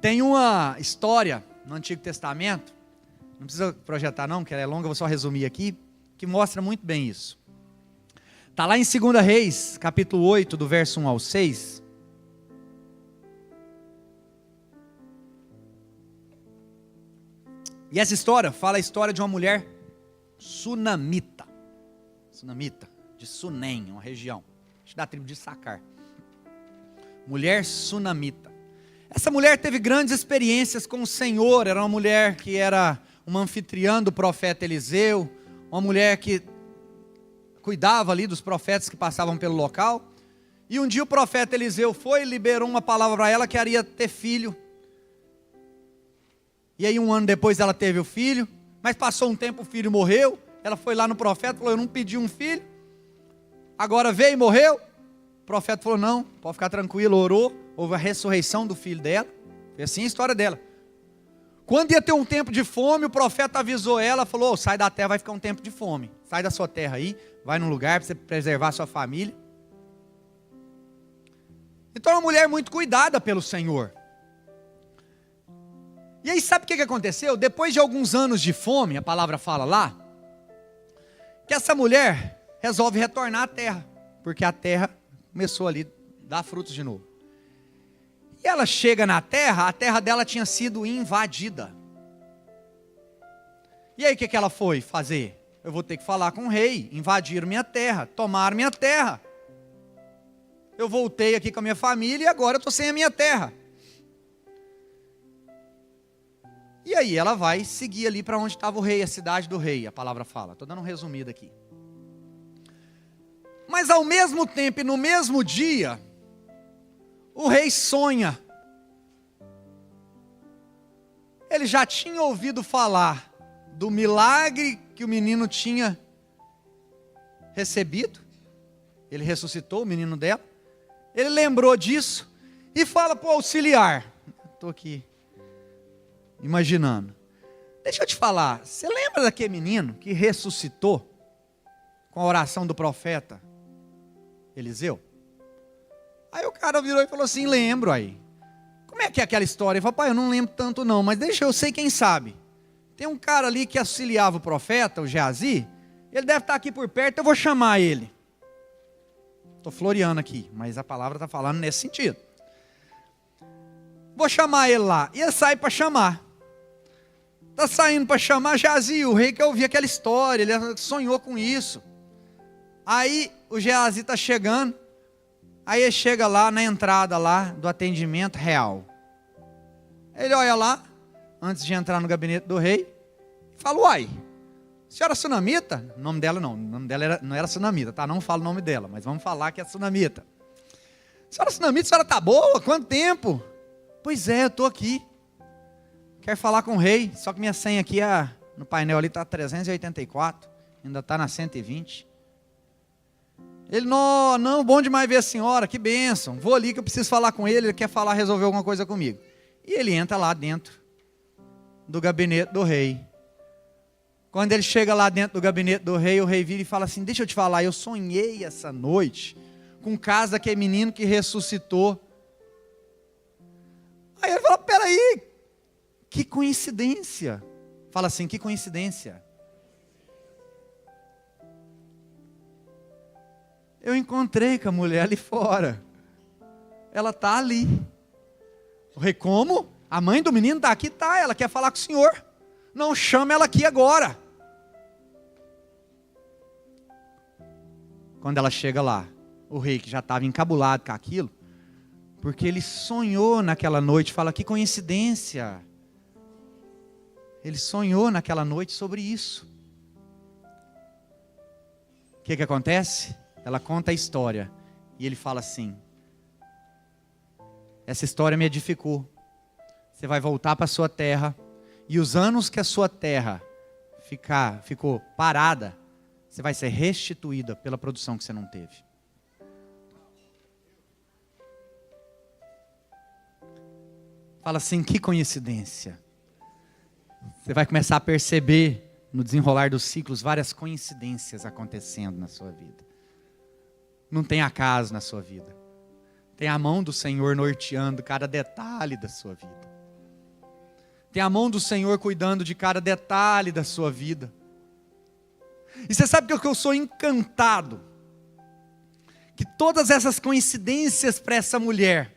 Tem uma história no Antigo Testamento, não precisa projetar não, que ela é longa, vou só resumir aqui, que mostra muito bem isso. Está lá em 2 Reis, capítulo 8, do verso 1 ao 6. E essa história fala a história de uma mulher sunamita. Sunamita, de Sunem, uma região. Acho que da tribo de Sacar. Mulher sunamita. Essa mulher teve grandes experiências com o Senhor. Era uma mulher que era uma anfitriã do profeta Eliseu. Uma mulher que cuidava ali dos profetas que passavam pelo local. E um dia o profeta Eliseu foi e liberou uma palavra para ela que ela ia ter filho. E aí 1 ano depois ela teve o filho. Mas passou um tempo, o filho morreu. Ela foi lá no profeta e falou, eu não pedi um filho. Agora veio e morreu. O profeta falou, não, pode ficar tranquilo, orou. Houve a ressurreição do filho dela. Foi assim a história dela. Quando ia ter um tempo de fome, o profeta avisou ela, falou, oh, sai da terra, vai ficar um tempo de fome. Sai da sua terra aí, vai num lugar para você preservar a sua família. Então é uma mulher muito cuidada pelo Senhor. E aí sabe o que aconteceu? Depois de alguns anos de fome, a palavra fala lá, que essa mulher resolve retornar à terra, porque a terra começou ali a dar frutos de novo. E ela chega na terra, a terra dela tinha sido invadida. E aí o que ela foi fazer? Eu vou ter que falar com o rei, invadiram minha terra, tomaram minha terra. Eu voltei aqui com a minha família e agora eu estou sem a minha terra. E aí ela vai seguir ali para onde estava o rei, a cidade do rei, a palavra fala. Estou dando um resumido aqui. Mas ao mesmo tempo e no mesmo dia, o rei sonha. Ele já tinha ouvido falar do milagre que o menino tinha recebido. Ele ressuscitou o menino dela. Ele lembrou disso e fala para o auxiliar. Estou aqui imaginando. Deixa eu te falar, você lembra daquele menino que ressuscitou com a oração do profeta Eliseu? Aí o cara virou e falou assim, lembro aí. Como é que é aquela história? Ele falou, pai, eu não lembro tanto não, mas deixa eu sei quem sabe. Tem um cara ali que auxiliava o profeta, o Geazi, ele deve estar aqui por perto, eu vou chamar ele. Estou floreando aqui, mas a palavra está falando nesse sentido. Vou chamar ele lá. E ele sai para chamar. Está saindo para chamar Geazi, o rei que ouvia aquela história, ele sonhou com isso. Aí o Geazi está chegando, aí ele chega lá na entrada lá do atendimento real. Ele olha lá, antes de entrar no gabinete do rei, e fala, uai, senhora Sunamita, o nome dela não era Sunamita, tá? Não falo o nome dela, mas vamos falar que é Sunamita. Senhora Sunamita, a senhora está boa? Quanto tempo? Pois é, eu estou aqui. Quero falar com o rei, só que minha senha aqui no painel ali está 384, ainda está na 120. Ele, não, bom demais ver a senhora, que bênção. Vou ali que eu preciso falar com ele, ele quer resolver alguma coisa comigo. E ele entra lá dentro do gabinete do rei. Quando ele chega lá dentro do gabinete do rei, o rei vira e fala assim, deixa eu te falar, eu sonhei essa noite com o caso daquele menino que ressuscitou. Aí ele fala, peraí, que coincidência. Fala assim, que coincidência. Eu encontrei com a mulher ali fora. Ela está ali. O rei, como? A mãe do menino está aqui? Tá, ela quer falar com o senhor. Não, chama ela aqui agora. Quando ela chega lá, o rei que já estava encabulado com aquilo, porque ele sonhou naquela noite, fala, que coincidência. Ele sonhou naquela noite sobre isso. O que acontece? Ela conta a história e ele fala assim, essa história me edificou. Você vai voltar para a sua terra e os anos que a sua terra ficou parada, você vai ser restituída pela produção que você não teve. Fala assim, que coincidência. Você vai começar a perceber no desenrolar dos ciclos várias coincidências acontecendo na sua vida. Não tem acaso na sua vida. Tem a mão do Senhor norteando cada detalhe da sua vida. Tem a mão do Senhor cuidando de cada detalhe da sua vida. E você sabe que eu sou encantado, que todas essas coincidências para essa mulher,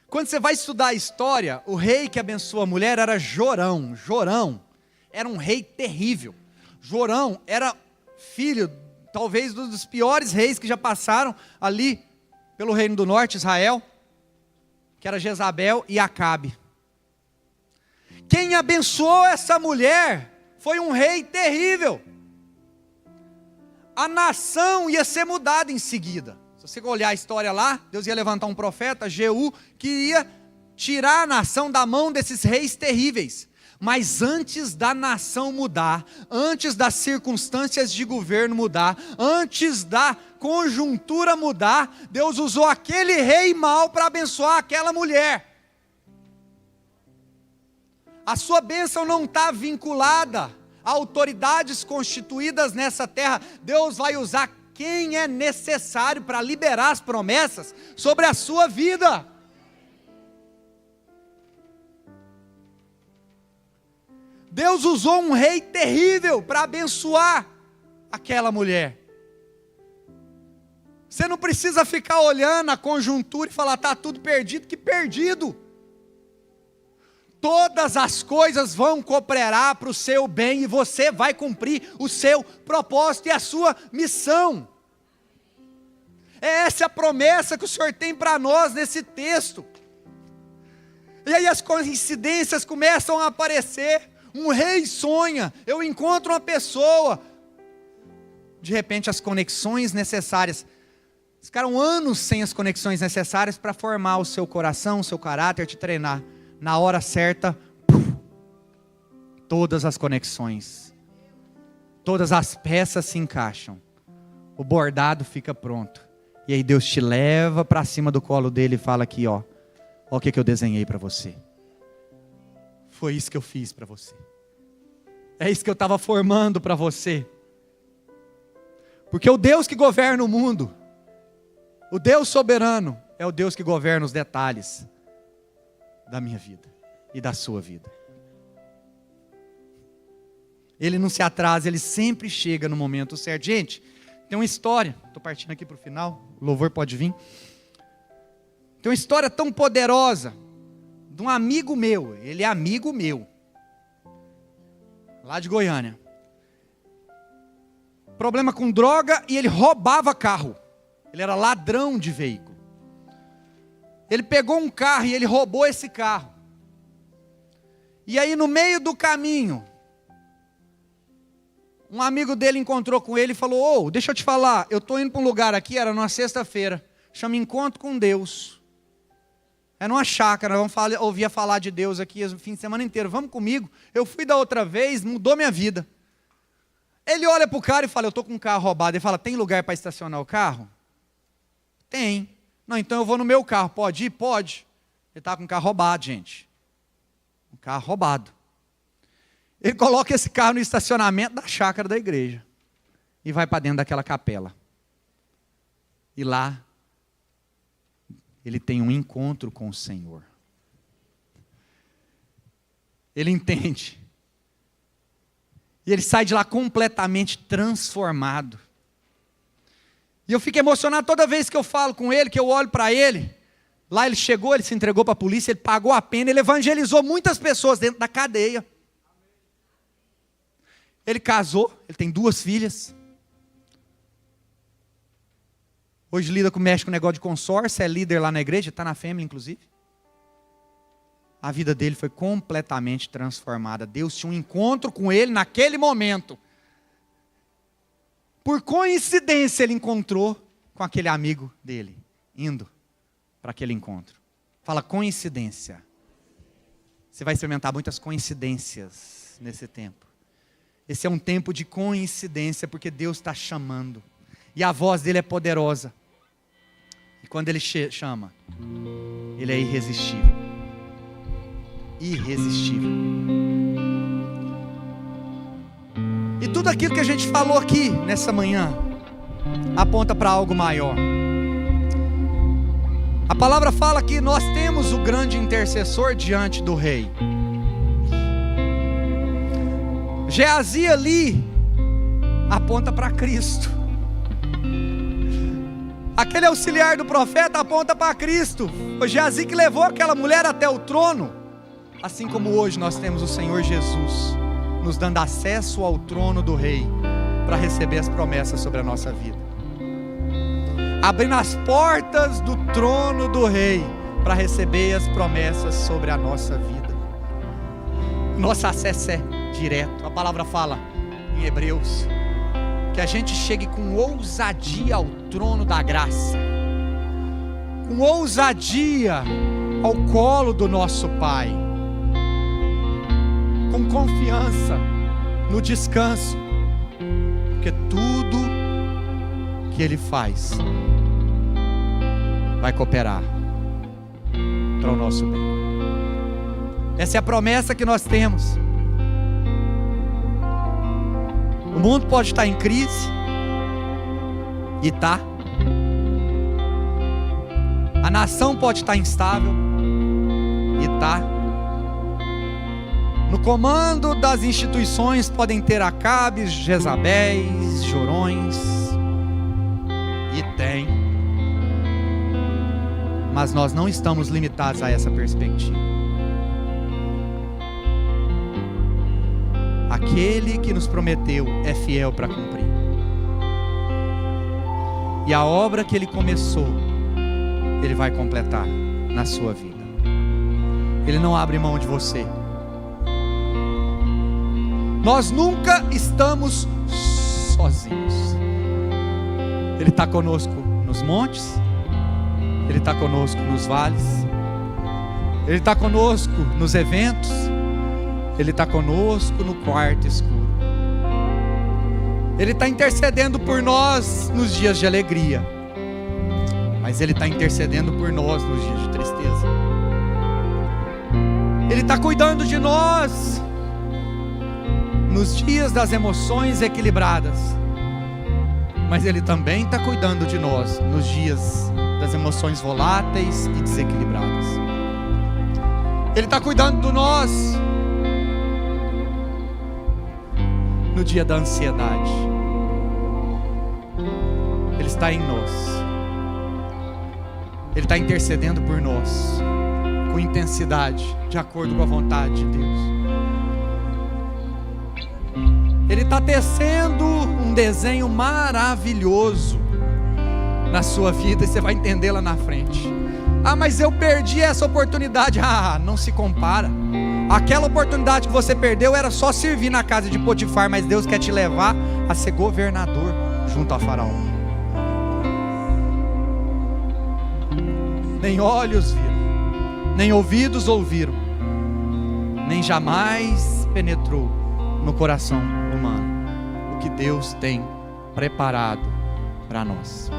quando você vai estudar a história, o rei que abençoou a mulher era Jorão. Jorão era um rei terrível. Jorão era filho, talvez, dos piores reis que já passaram ali pelo reino do norte, Israel, que era Jezabel e Acabe. Quem abençoou essa mulher foi um rei terrível. A nação ia ser mudada em seguida. Se você olhar a história lá, Deus ia levantar um profeta, Jeú, que ia tirar a nação da mão desses reis terríveis. Mas antes da nação mudar, antes das circunstâncias de governo mudar, antes da conjuntura mudar, Deus usou aquele rei mau para abençoar aquela mulher. A sua bênção não está vinculada a autoridades constituídas nessa terra. Deus vai usar quem é necessário para liberar as promessas sobre a sua vida. Deus usou um rei terrível para abençoar aquela mulher. Você não precisa ficar olhando a conjuntura e falar, está tudo perdido, que perdido. Todas as coisas vão cooperar para o seu bem e você vai cumprir o seu propósito e a sua missão. Essa é a promessa que o Senhor tem para nós nesse texto. E aí as coincidências começam a aparecer. Um rei sonha, eu encontro uma pessoa. De repente as conexões necessárias. Ficaram anos sem as conexões necessárias para formar o seu coração, o seu caráter, te treinar. Na hora certa, todas as conexões, todas as peças se encaixam, o bordado fica pronto, e aí Deus te leva para cima do colo dele e fala aqui, ó o que eu desenhei para você, foi isso que eu fiz para você, é isso que eu estava formando para você, porque o Deus que governa o mundo, O Deus soberano é o Deus que governa os detalhes da minha vida e da sua vida. Ele não se atrasa, ele sempre chega no momento certo. Gente, tem uma história, estou partindo aqui para o final, o louvor pode vir. Tem uma história tão poderosa de um amigo meu, ele é amigo meu, lá de Goiânia. Problema com droga e ele roubava carro. Ele era ladrão de veículo. Ele pegou um carro e ele roubou esse carro. E aí no meio do caminho, um amigo dele encontrou com ele e falou: deixa eu te falar, eu estou indo para um lugar aqui, era numa sexta-feira, chama Encontro com Deus. É numa chácara, vamos ouvir falar de Deus aqui o fim de semana inteiro, vamos comigo. Eu fui da outra vez, mudou minha vida. Ele olha para o cara e fala: eu estou com um carro roubado. Ele fala: tem lugar para estacionar o carro? Tem. Não, então eu vou no meu carro, pode ir? Pode. Ele está com um carro roubado, gente. Um carro roubado. Ele coloca esse carro no estacionamento da chácara da igreja e vai para dentro daquela capela. E lá ele tem um encontro com o Senhor. Ele entende. E ele sai de lá completamente transformado. E eu fico emocionado toda vez que eu falo com ele, que eu olho para ele. Lá ele chegou, ele se entregou para a polícia, ele pagou a pena, ele evangelizou muitas pessoas dentro da cadeia. Ele casou, ele tem 2 filhas. Hoje mexe com negócio de consórcio, é líder lá na igreja, está na Family inclusive. A vida dele foi completamente transformada. Deus tinha um encontro com ele naquele momento. Por coincidência ele encontrou com aquele amigo dele, indo para aquele encontro. Fala coincidência. Você vai experimentar muitas coincidências nesse tempo. Esse é um tempo de coincidência, porque Deus está chamando. E a voz dele é poderosa. E quando ele chama, ele é irresistível. Irresistível. E tudo aquilo que a gente falou aqui nessa manhã aponta para algo maior. A palavra fala que nós temos o grande intercessor diante do rei. Geazi ali aponta para Cristo. Aquele auxiliar do profeta aponta para Cristo. Foi Geazi que levou aquela mulher até o trono. Assim como hoje nós temos o Senhor Jesus nos dando acesso ao trono do rei para receber as promessas sobre a nossa vida. Abrindo as portas do trono do rei para receber as promessas sobre a nossa vida. Nosso acesso é direto. A palavra fala em Hebreus que a gente chegue com ousadia ao trono da graça, com ousadia ao colo do nosso Pai, com confiança no descanso, porque tudo que Ele faz vai cooperar para o nosso bem. Essa é a promessa que nós temos. O mundo pode estar em crise, e está. A nação pode estar instável, e está. No comando das instituições podem ter Acabes, Jezabéis, Jorões, e tem. Mas nós não estamos limitados a essa perspectiva. Aquele que nos prometeu é fiel para cumprir. E a obra que Ele começou, Ele vai completar na sua vida. Ele não abre mão de você. Nós nunca estamos sozinhos. Ele está conosco nos montes, Ele está conosco nos vales, Ele está conosco nos eventos, Ele está conosco no quarto escuro. Ele está intercedendo por nós nos dias de alegria, mas Ele está intercedendo por nós nos dias de tristeza. Ele está cuidando de nós nos dias das emoções equilibradas, mas Ele também está cuidando de nós nos dias das emoções voláteis e desequilibradas. Ele está cuidando de nós no dia da ansiedade. Ele está em nós. Ele está intercedendo por nós com intensidade, de acordo com a vontade de Deus. Ele está tecendo um desenho maravilhoso na sua vida, e você vai entender lá na frente. Ah, mas eu perdi essa oportunidade. Ah, não se compara. Aquela oportunidade que você perdeu era só servir na casa de Potifar, mas Deus quer te levar a ser governador junto a Faraó. Nem olhos viram, nem ouvidos ouviram, nem jamais penetrou no coração humano o que Deus tem preparado para nós.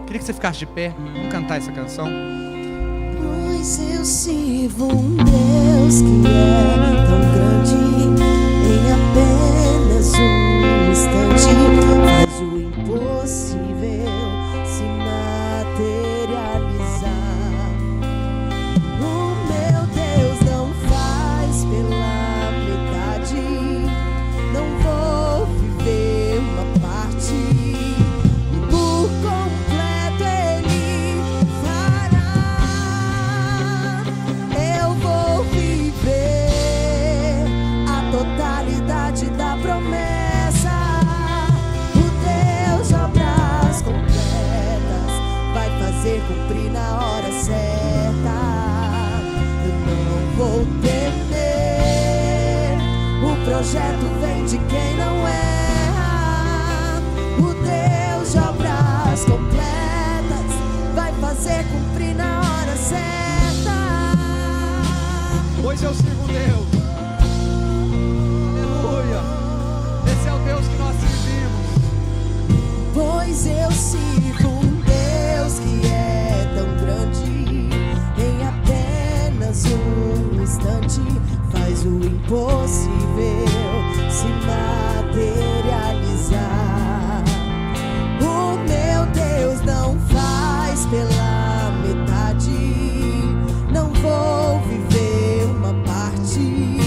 Queria que você ficasse de pé. Vamos cantar essa canção. Pois eu sirvo um Deus que é tão grande, em apenas um instante faz o impossível se materializar. O meu Deus não faz pela metade, não vou viver uma parte, por completo Ele fará. Eu vou viver a totalidade da promessa. O Deus de obras completas vai fazer cumprir na hora certa. Eu não vou temer, o projeto vem de quem não erra. O Deus de obras completas vai fazer cumprir na hora certa. Pois eu sirvo Deus. Aleluia. Esse é o Deus que nós servimos. Pois eu sirvo um Deus que é tão grande, em apenas um instante faz o impossível se materializar. O meu Deus não faz pela metade, não vou viver uma parte,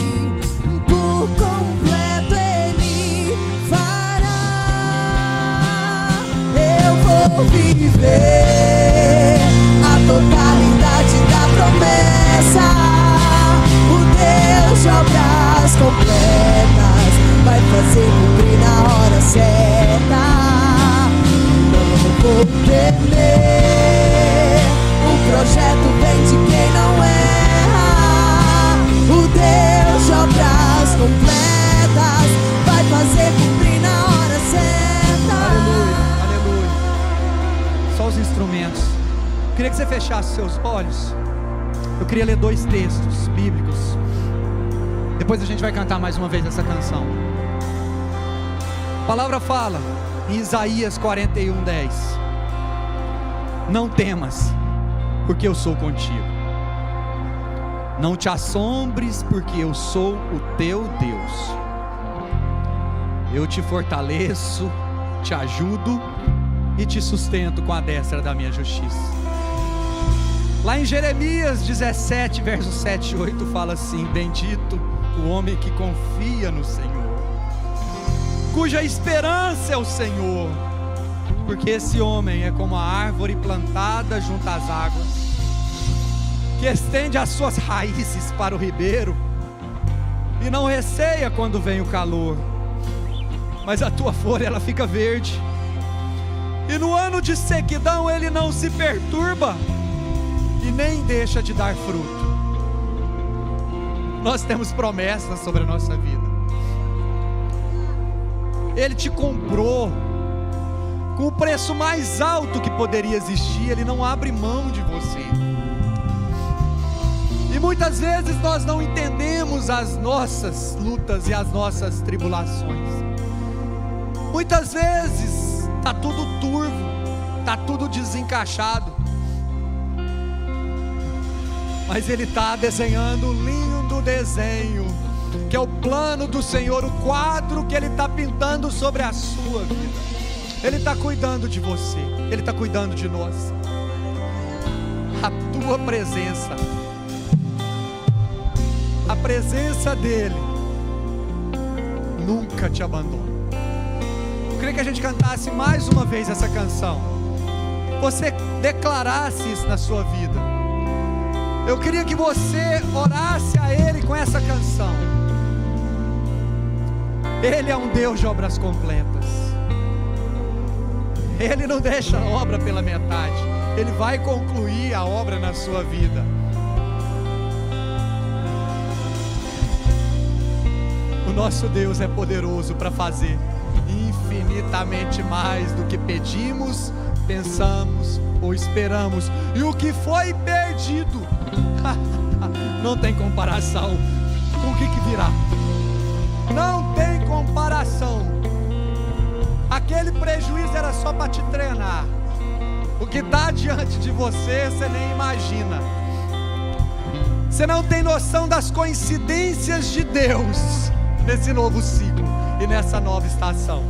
por completo Ele fará. Eu vou viver a totalidade da promessa. O Deus de obras completas vai fazer cumprir na hora certa. Não vou temer, o projeto vem de quem não erra. O Deus de obras completas vai fazer cumprir na hora certa. Aleluia, aleluia. Só os instrumentos. Eu queria que você fechasse seus olhos. Eu queria ler 2 textos bíblicos. Depois a gente vai cantar mais uma vez essa canção. A palavra fala em Isaías 41:10: Não temas, porque eu sou contigo. Não te assombres, porque eu sou o teu Deus. Eu te fortaleço, te ajudo e te sustento com a destra da minha justiça. Lá em Jeremias 17, versos 7 e 8 fala assim: Bendito o homem que confia no Senhor, cuja esperança é o Senhor, porque esse homem é como a árvore plantada junto às águas, que estende as suas raízes para o ribeiro, e não receia quando vem o calor, mas a tua folha ela fica verde, e no ano de sequidão ele não se perturba, e nem deixa de dar fruto. Nós temos promessas sobre a nossa vida. Ele te comprou com o preço mais alto que poderia existir. Ele não abre mão de você. E muitas vezes nós não entendemos as nossas lutas e as nossas tribulações. Muitas vezes está tudo turvo, está tudo desencaixado, mas Ele está desenhando um lindo desenho, que é o plano do Senhor, o quadro que Ele está pintando sobre a sua vida. Ele está cuidando de você, Ele está cuidando de nós. A tua presença, a presença dEle nunca te abandona. Eu queria que a gente cantasse mais uma vez essa canção, você declarasse isso na sua vida. Eu queria que você orasse a Ele com essa canção. Ele é um Deus de obras completas. Ele não deixa a obra pela metade. Ele vai concluir a obra na sua vida. O nosso Deus é poderoso para fazer infinitamente mais do que pedimos, pensamos ou esperamos. E o que foi perdido não tem comparação com o que virá. Não tem comparação. Aquele prejuízo era só para te treinar. O que está diante de você, você nem imagina. Você não tem noção das coincidências de Deus nesse novo ciclo e nessa nova estação.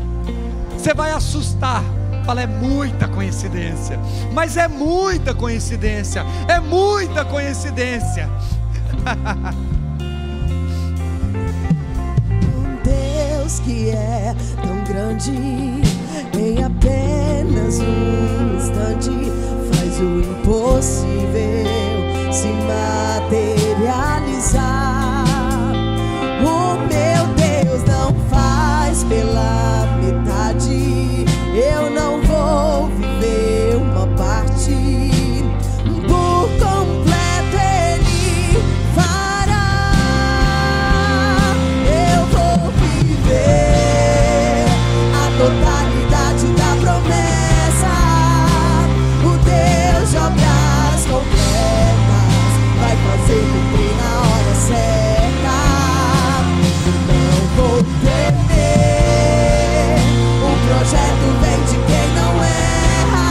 Você vai assustar, fala, é muita coincidência, mas é muita coincidência, é muita coincidência. Um Deus que é tão grande, em apenas um instante faz o impossível se materializar. O meu Deus não faz pela metade, eu não vou viver uma parte, por completo Ele fará. Eu vou viver a totalidade da promessa. O Deus de obras completas vai fazer cumprir na hora certa. Não vou temer, o projeto vem de quem não erra.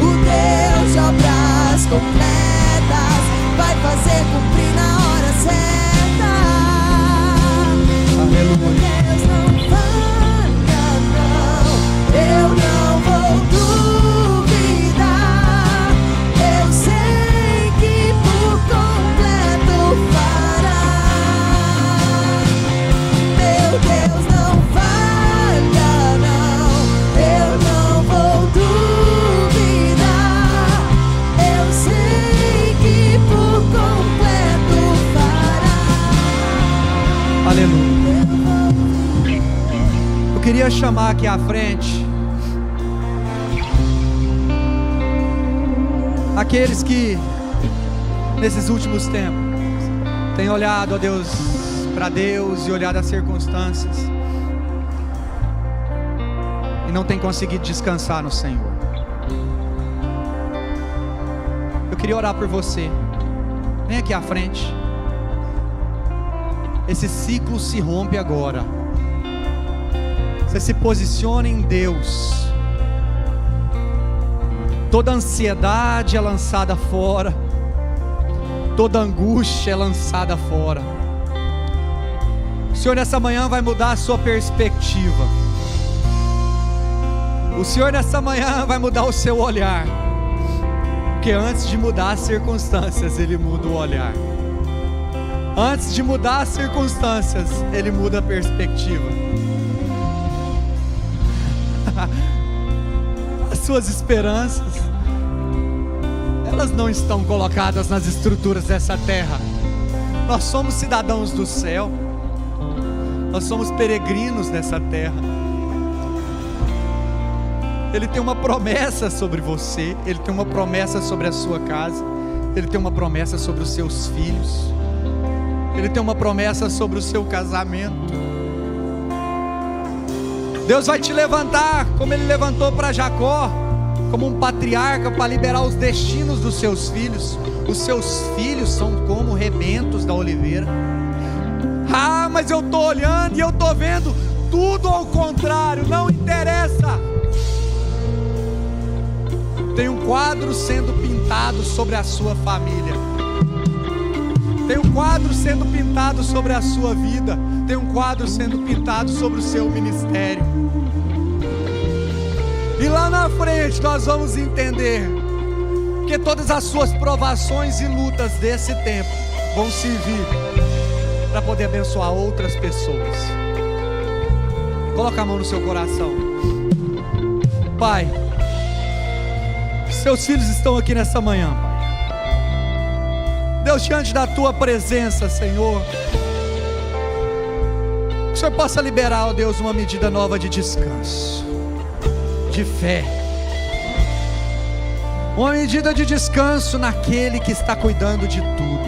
O Deus de obras completas vai fazer cumprir na hora certa. Aleluia. Deus não falha, não. Eu não vou duvidar. Eu sei que por completo fará. Meu Deus não falha, não. Eu não vou duvidar. Eu sei que por completo fará. Aleluia. Eu queria chamar aqui à frente aqueles que nesses últimos tempos têm olhado a Deus, para Deus, e olhado as circunstâncias e não têm conseguido descansar no Senhor. Eu queria orar por você. Vem aqui à frente. Esse ciclo se rompe agora. Você se posiciona em Deus. Toda ansiedade é lançada fora. Toda angústia é lançada fora. O Senhor nessa manhã vai mudar a sua perspectiva. O Senhor nessa manhã vai mudar o seu olhar. Porque antes de mudar as circunstâncias, Ele muda o olhar. Antes de mudar as circunstâncias, Ele muda a perspectiva. As suas esperanças, elas não estão colocadas nas estruturas dessa terra. Nós somos cidadãos do céu. Nós somos peregrinos nessa terra. Ele tem uma promessa sobre você. Ele tem uma promessa sobre a sua casa. Ele tem uma promessa sobre os seus filhos. Ele tem uma promessa sobre o seu casamento. Deus vai te levantar, como Ele levantou para Jacó, como um patriarca, para liberar os destinos dos seus filhos. Os seus filhos são como rebentos da oliveira. Ah, mas eu estou olhando e eu estou vendo tudo ao contrário. Não interessa. Tem um quadro sendo pintado sobre a sua família. Tem um quadro sendo pintado sobre a sua vida. Tem um quadro sendo pintado sobre o seu ministério. E lá na frente nós vamos entender que todas as suas provações e lutas desse tempo vão servir para poder abençoar outras pessoas. Coloca a mão no seu coração. Pai, seus filhos estão aqui nessa manhã, Pai. Deus, diante da tua presença, Senhor, que o Senhor possa liberar, ó Deus, uma medida nova de descanso, de fé, uma medida de descanso naquele que está cuidando de tudo.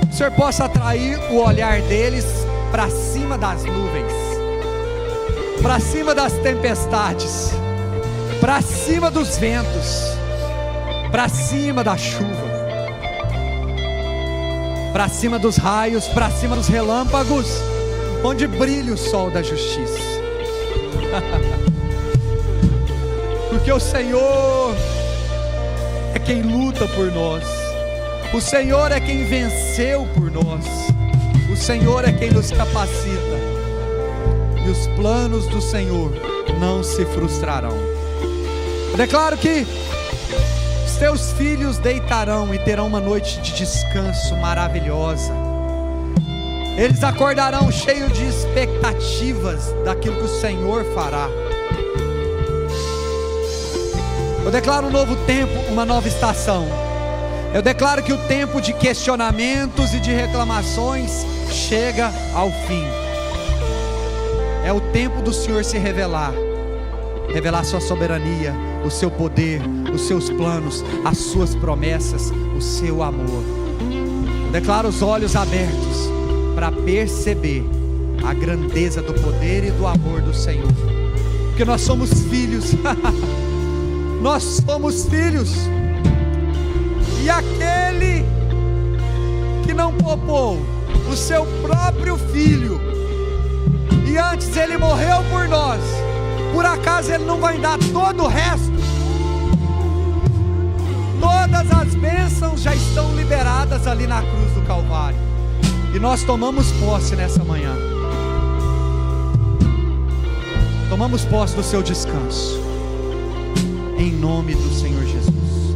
Que o Senhor possa atrair o olhar deles para cima das nuvens, para cima das tempestades, para cima dos ventos, para cima da chuva, para cima dos raios, para cima dos relâmpagos, onde brilha o sol da justiça. Porque o Senhor é quem luta por nós, o Senhor é quem venceu por nós, o Senhor é quem nos capacita, e os planos do Senhor não se frustrarão. Eu declaro que os teus filhos deitarão e terão uma noite de descanso maravilhosa. Eles acordarão cheios de expectativas daquilo que o Senhor fará. Eu declaro um novo tempo, uma nova estação. Eu declaro que o tempo de questionamentos e de reclamações chega ao fim. É o tempo do Senhor se revelar sua soberania, o seu poder, os seus planos, as suas promessas, o seu amor. Eu declaro os olhos abertos para perceber a grandeza do poder e do amor do Senhor, porque nós somos filhos. Nós somos filhos, e aquele que não poupou o seu próprio filho, e antes ele morreu por nós, por acaso ele não vai dar todo o resto? Todas as bênçãos já estão liberadas ali na cruz do Calvário, e nós tomamos posse nessa manhã. Tomamos posse do seu descanso, em nome do Senhor Jesus.